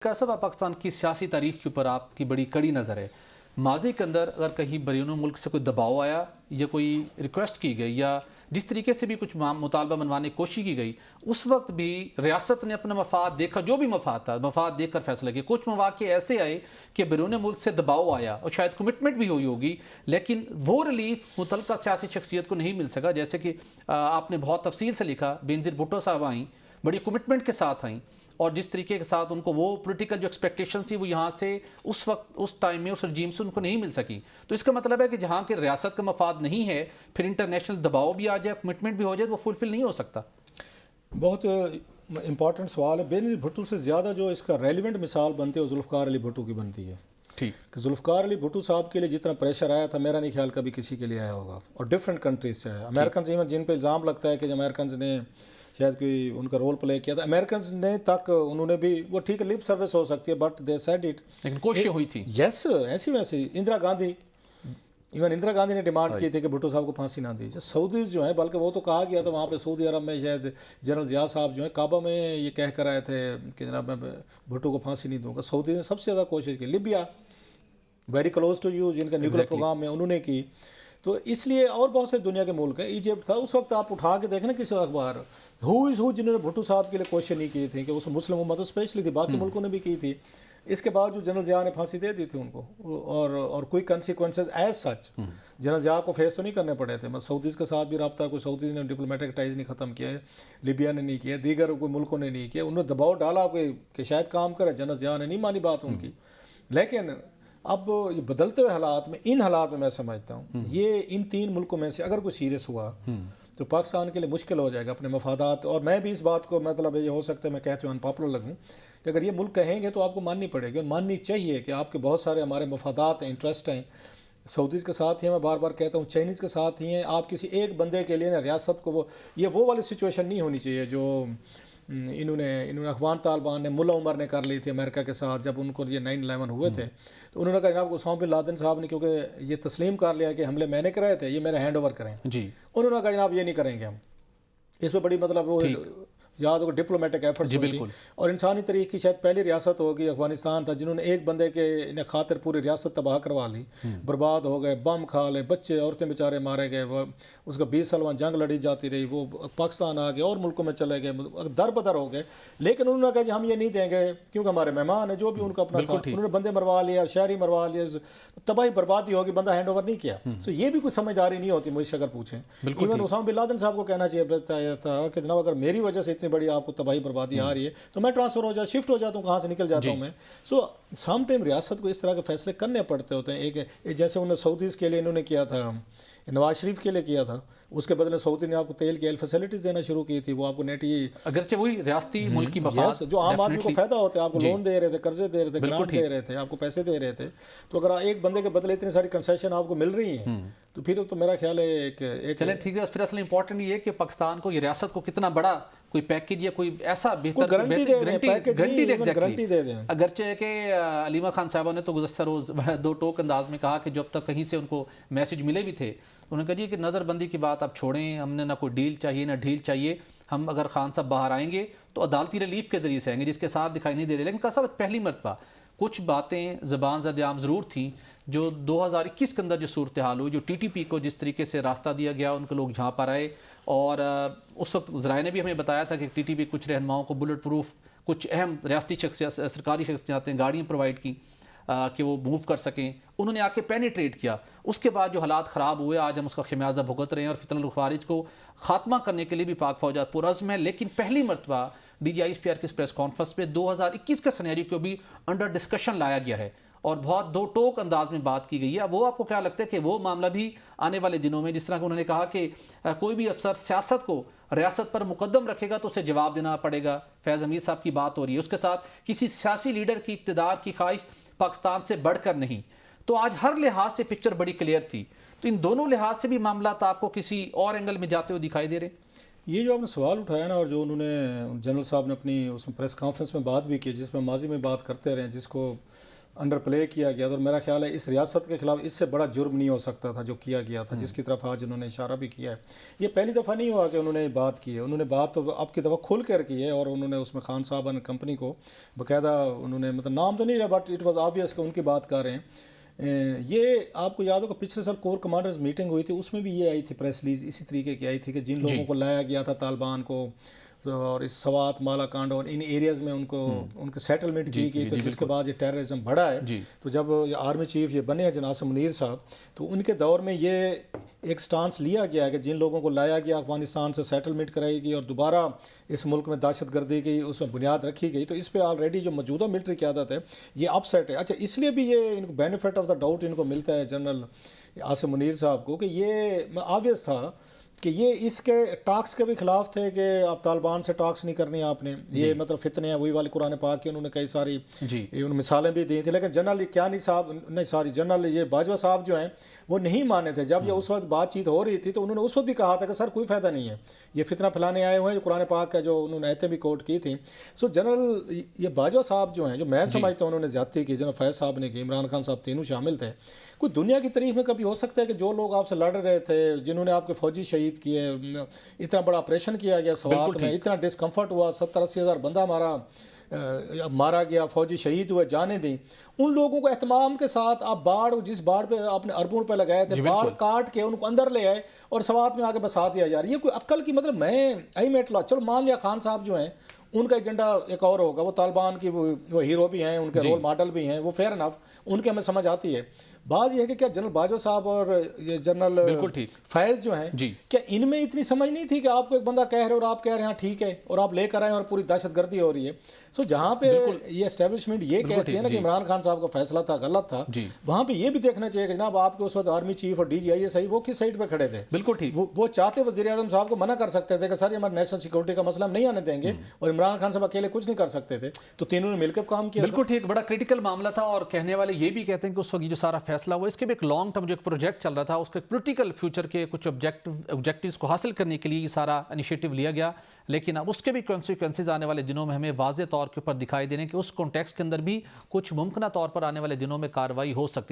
کا سب پاکستان کی سیاسی تاریخ کے اوپر آپ کی بڑی کڑی نظر ہے. ماضی کے اندر اگر کہیں بیرون ملک سے کوئی دباؤ آیا یا کوئی ریکویسٹ کی گئی یا جس طریقے سے بھی کچھ مطالبہ منوانے کی کوشش کی گئی، اس وقت بھی ریاست نے اپنا مفاد دیکھا، جو بھی مفاد تھا مفاد دیکھ کر فیصلہ کیا. کچھ مواقع ایسے آئے کہ بیرون ملک سے دباؤ آیا اور شاید کمٹمنٹ بھی ہوئی ہوگی، لیکن وہ ریلیف متعلقہ سیاسی شخصیت کو نہیں مل سکا. جیسے کہ آپ نے بہت تفصیل سے لکھا، بینظیر بھٹو صاحب آئیں، بڑی کمٹمنٹ کے ساتھ آئیں، اور جس طریقے کے ساتھ ان کو وہ پولیٹیکل جو ایکسپیکٹیشن تھی وہ یہاں سے اس وقت اس ٹائم میں اس رجیم سے ان کو نہیں مل سکی. تو اس کا مطلب ہے کہ جہاں کہ ریاست کا مفاد نہیں ہے، پھر انٹرنیشنل دباؤ بھی آ جائے، کمٹمنٹ بھی ہو جائے، وہ فلفل نہیں ہو سکتا. بہت امپورٹنٹ سوال ہے. بینظیر بھٹو سے زیادہ جو اس کا ریلیونٹ مثال بنتی ہے وہ ذوالفقار علی بھٹو کی بنتی ہے. ٹھیک کہ ذوالفقار علی بھٹو صاحب کے لیے جتنا پریشر آیا تھا، میرا نہیں خیال کبھی کسی کے لیے آیا ہوگا، اور ڈفرینٹ کنٹریز سے آیا. امریکنز ایون جن پہ الزام لگتا ہے کہ امریکنز نے شاید کوئی ان کا رول پلے کیا تھا، امریکنز نے تک انہوں نے بھی، وہ ٹھیک ہے لپ سروس ہو سکتی ہے بٹ دے سیڈ اٹ، لیکن کوششیں ہوئی تھی. یس ایسی ویسی. اندرا گاندھی، ایون اندرا گاندھی نے ڈیمانڈ کی تھی کہ بھٹو صاحب کو پھانسی نہ دی. سعودیز جو ہیں، بلکہ وہ تو کہا گیا تھا وہاں پہ سعودی عرب میں، شاید جنرل ضیاء صاحب جو ہیں کعبہ میں یہ کہہ کر آئے تھے کہ جناب میں بھٹو کو پھانسی نہیں دوں گا. سعودیز نے سب سے زیادہ کوشش کی. Libya very close to you, جن کا نیوکلیر پروگرام ہے، انہوں نے کی. تو اس لیے اور بہت سے دنیا کے ملک ہیں. ایجپٹ تھا اس وقت، آپ اٹھا کے دیکھیں نا کسی اخبار ہو از ہو جنہوں نے بھٹو صاحب کے لیے کوشش نہیں کی تھی، کہ اس مسلم امت اسپیشلی تھی، باقی ملکوں نے بھی کی تھی. اس کے بعد جو جنرل ضیاء نے پھانسی دے دی تھی ان کو، اور کوئی consequences as such general Zia کو فیس تو نہیں کرنے پڑے تھے. سعودیز کے ساتھ بھی رابطہ، کوئی سعودیز نے ڈپلومیٹک ٹائز نہیں ختم کیا ہے، لیبیا نے نہیں کیا، دیگر کوئی ملکوں نے نہیں کیا. انہوں نے دباؤ ڈالا کہ شاید کام کرے. جنرل ضیاء نے نہیں مانی بات ان کی. لیکن اب یہ بدلتے ہوئے حالات میں، ان حالات میں سمجھتا ہوں یہ ان تین ملکوں میں سے اگر کوئی سیریس ہوا تو پاکستان کے لیے مشکل ہو جائے گا اپنے مفادات. اور میں بھی اس بات کو، مطلب یہ ہو سکتا ہے میں کہتے ہوں انپاپولر لگوں، کہ اگر یہ ملک کہیں گے تو آپ کو ماننی پڑے گی، اور ماننی چاہیے کہ آپ کے بہت سارے ہمارے مفادات ہیں، انٹرسٹ ہیں. سعودیز کے ساتھ ہی ہیں، میں بار بار کہتا ہوں، چائنیز کے ساتھ ہی ہیں. آپ کسی ایک بندے کے لیے نا ریاست کو وہ والی سچویشن نہیں ہونی چاہیے جو انہوں نے افغان طالبان نے، ملا عمر نے کر لی تھی امریکہ کے ساتھ جب ان کو یہ 9/11 ہوئے تھے. تو انہوں نے کہا جناب اسامہ بن لادن صاحب نے کیونکہ یہ تسلیم کر لیا کہ حملے میں نے کرائے تھے، یہ میرا ہینڈ اوور کریں. جی انہوں نے کہا جناب یہ نہیں کریں گے ہم. اس پہ بڑی مطلب وہ یاد ہوگا ڈپلومیٹک ایفرٹس ہوتی. اور انسانی تاریخ کی شاید پہلی ریاست ہوگی، افغانستان تھا، جنہوں نے ایک بندے کے خاطر پوری ریاست تباہ کروا لی، برباد ہو گئے، بم کھا لے، بچے عورتیں بیچارے مارے گئے. وہ اس کا 20 سال وہاں جنگ لڑی جاتی رہی، وہ پاکستان آ گئے اور ملکوں میں چلے گئے، در بدر ہو گئے. لیکن انہوں نے کہا کہ ہم یہ نہیں دیں گے کیونکہ ہمارے مہمان ہیں، جو بھی ان کا اپنا تھا. انہوں نے بندے مروا لیا، شہری مروا لیا، تباہی بربادی ہوگی، بندہ ہینڈ اوور نہیں کیا. سو یہ بھی کوئی سمجھداری نہیں ہوتی مجھ سے اگر پوچھیں. ایون اسامہ بن لادن صاحب کو کہنا چاہیے تھا کہ جناب اگر میری وجہ سے اتنی بڑی آپ کو تباہی بربادی آ رہی ہے تو میں ٹرانسفر ہو جاتا، شفٹ ہو جاتا ہوں، کہاں سے نکل جاتا ہوں میں. سو سم ٹائم ریاست کو اس طرح کے فیصلے کرنے پڑتے ہوتے ہیں. ایک جیسے انہوں نے سعودیز کے لیے انہوں نے کیا تھا، نواز شریف کے لیے کیا تھا، اس کے بدلے سعودی نے آپ کو تیل کی فیسلٹیز دینا شروع کی تھی. وہ آپ کو نیٹ اگرچہ وہی ریاستی ملکی مفاد جو عام آدمی کو فائدہ ہوتا ہے، آپ کو لون دے رہے تھے، قرضے دے رہے تھے، گرانٹ دے رہے تھے، آپ کو پیسے دے رہے تھے. تو اگر ایک بندے کے بدلے اتنی ساری کنسیشن آپ کو مل رہی ہیں تو پھر تو میرا خیال ہے ایک چلیں ٹھیک ہے. پھر اصل امپورٹنٹ یہ ہے کہ پاکستان کو، یہ ریاست کو کتنا بڑا کوئی پیکیج یا کوئی ایسا بہتر گارنٹی دے دیں. اگرچہ کہ علیمہ خان صاحبہ نے تو گزشتہ روز دو ٹوک انداز میں کہا کہ جب تک کہیں سے ان کو میسج ملے بھی تھے، انہوں نے کہا جی کہ نظر بندی کی بات آپ چھوڑیں، ہم نے نہ کوئی ڈیل چاہیے نہ ڈھیل چاہیے. ہم اگر خان صاحب باہر آئیں گے تو عدالتی ریلیف کے ذریعے سے آئیں گے، جس کے ساتھ دکھائی نہیں دے رہے. لیکن صاحب پہلی مرتبہ کچھ باتیں زبان زد عام ضرور تھیں جو 2021 کے اندر جو صورتحال ہوئی، جو ٹی ٹی پی کو جس طریقے سے راستہ دیا گیا، ان کے لوگ جہاں پر آئے. اور اس وقت ذرائع نے بھی ہمیں بتایا تھا کہ ٹی ٹی پی کچھ رہنماؤں کو بلٹ پروف، کچھ اہم ریاستی سرکاری شخصیات نے گاڑیاں پرووائڈ کی کہ وہ موو کر سکیں. انہوں نے آ کے پینیٹریٹ کیا. اس کے بعد جو حالات خراب ہوئے، آج ہم اس کا خمیازہ بھگت رہے ہیں. اور فتنہ الخوارج کو خاتمہ کرنے کے لیے بھی پاک فوجات پرعزم ہے. لیکن پہلی مرتبہ D G I S P R کی پریس کانفرنس پہ 2021 کا سینیریو کو بھی انڈر ڈسکشن لایا گیا ہے اور بہت دو ٹوک انداز میں بات کی گئی ہے. وہ آپ کو کیا لگتا ہے کہ وہ معاملہ بھی آنے والے دنوں میں، جس طرح کہ انہوں نے کہا کہ کوئی بھی افسر سیاست کو ریاست پر مقدم رکھے گا تو اسے جواب دینا پڑے گا، فیض حمید صاحب کی بات ہو رہی ہے، اس کے ساتھ کسی سیاسی لیڈر کی اقتدار کی خواہش پاکستان سے بڑھ کر نہیں. تو آج ہر لحاظ سے پکچر بڑی کلیئر تھی. تو ان دونوں لحاظ سے بھی معاملات آپ کو کسی اور اینگل میں جاتے ہوئے دکھائی دے رہے ہیں؟ یہ جو آپ نے سوال اٹھایا نا، اور جو انہوں نے جنرل صاحب نے اپنی اس میں پریس کانفرنس میں بات بھی کی، جس میں ماضی میں بات کرتے رہے، جس کو انڈر پلے کیا گیا تھا، اور میرا خیال ہے اس ریاست کے خلاف اس سے بڑا جرم نہیں ہو سکتا تھا جو کیا گیا تھا، جس کی طرف آج انہوں نے اشارہ بھی کیا ہے۔ یہ پہلی دفعہ نہیں ہوا کہ انہوں نے بات کی ہے، انہوں نے بات تو اب کی دفعہ کھل کر کی ہے، اور انہوں نے اس میں خان صاحب نے کمپنی کو باقاعدہ انہوں نے مطلب نام تو نہیں لیا بٹ اٹ واز آبویس کہ ان کی بات کر رہے ہیں۔ یہ آپ کو یاد ہوگا پچھلے سال کور کمانڈرز میٹنگ ہوئی تھی، اس میں بھی یہ آئی تھی پریس ریلیز اسی طریقے کی آئی تھی کہ جن لوگوں کو لایا گیا تھا طالبان کو اور اس سوات مالا کانڈ اور ان ایریاز میں ان کو سیٹلمنٹ کی گئی، تو جس کے بعد یہ ٹیررزم بڑھا ہے۔ تو جب آرمی چیف یہ بنے ہیں جناب منیر صاحب، تو ان کے دور میں یہ ایک سٹانس لیا گیا ہے کہ جن لوگوں کو لایا گیا افغانستان سے سیٹلمنٹ کرائی گئی اور دوبارہ اس ملک میں دہشت گردی کی اس میں بنیاد رکھی گئی، تو اس پہ آلریڈی جو موجودہ ملٹری قیادت ہے یہ اپ سیٹ ہے۔ اچھا، اس لیے بھی یہ ان کو benefit of the doubt in کو ملتا ہے جنرل عاصم منیر صاحب کو، کہ یہ آبویس تھا کہ یہ اس کے ٹاکس کے بھی خلاف تھے کہ آپ طالبان سے ٹاکس نہیں کرنی آپ نے، یہ مطلب فتنے ہیں وہی والے قرآن پاک کی، انہوں نے کئی ساری ان مثالیں بھی دی تھیں، لیکن جنرل جنرل یہ باجوہ صاحب جو ہیں وہ نہیں مانے تھے۔ جب یہ اس وقت بات چیت ہو رہی تھی تو انہوں نے اس وقت بھی کہا تھا کہ سر کوئی فائدہ نہیں ہے، یہ فتنہ پھیلانے آئے ہوئے ہیں، جو قرآن پاک کا جو انہوں نے آیتیں بھی کوٹ کی تھیں۔ سو جنرل یہ باجوہ صاحب جو ہیں، جو میں سمجھتا ہوں انہوں نے زیادتی کی، جنرل فیض صاحب نے کی، عمران خان صاحب، تینوں شامل تھے۔ کوئی دنیا کی تاریخ میں کبھی ہو سکتا ہے کہ جو لوگ آپ سے لڑ رہے تھے، جنہوں نے آپ کے فوجی شہید کیے، اتنا بڑا آپریشن کیا گیا سوات میں، اتنا ڈسکمفرٹ ہوا، 70-80 ہزار بندہ مارا گیا، فوجی شہید ہوئے، جانیں دیں، ان لوگوں کو اہتمام کے ساتھ آپ جس باڑ پہ آپ نے اربوں روپے لگائے تھے، باڑ کاٹ کے ان کو اندر لے آئے اور سوات میں آگے بسا دیا جا رہا ہے۔ یہ کوئی عقل کی مطلب چلو مان لیا خان صاحب جو ہیں ان کا ایجنڈا ایک اور ہوگا، وہ طالبان کی وہ ہیرو بھی ہیں، ان کے رول ماڈل بھی ہیں، وہ فیئر انف، ان کے ہمیں سمجھ آتی ہے۔ بات یہ ہے کہ کیا جنرل باجوہ صاحب اور یہ جنرل فیض جو ہیں، کیا ان میں اتنی سمجھ نہیں تھی کہ آپ کو ایک بندہ کہہ رہے اور آپ کہہ رہے ہیں ٹھیک ہے، اور آپ لے کر آئے اور پوری دہشت گردی ہو رہی ہے؟ سو جہاں پہ یہ اسٹیبلشمنٹ یہ کہتی ہے نا کہ عمران خان صاحب کا فیصلہ تھا غلط تھا، وہاں پہ یہ بھی دیکھنا چاہیے کہ جناب آپ کے اس وقت آرمی چیف اور ڈی جی آئی ایس وہ کس سائڈ پہ کھڑے تھے؟ بالکل ٹھیک، وہ چاہتے وزیر اعظم صاحب کو منع کر سکتے تھے کہ سر یہ ہمارے نیشنل سیکورٹی کا مسئلہ ہم نہیں آنے دیں گے، اور عمران خان صاحب اکیلے کچھ نہیں کر سکتے تھے، تو تینوں نے مل کے کام کیا۔ بالکل ٹھیک، بڑا کریٹیکل معاملہ تھا، اور کہنے والے یہ بھی کہتے ہیں کہ اس وقت جو سارا فیصلہ ہوا اس کے بھی ایک لانگ ٹرم جو ایک پروجیکٹ چل رہا تھا، اس کے پولیٹیکل فیوچر کے کچھ آبجیکٹیوز کو حاصل کرنے کے لیے یہ سارا انیشیٹو لیا گیا، لیکن اب اس کے بھی کانسیکوینسز آنے والے دنوں میں ہمیں واضح طور کے اوپر دکھائی دینے کہ اس کانٹیکسٹ کے اندر بھی کچھ ممکنہ طور پر آنے والے دنوں میں کارروائی ہو سکتی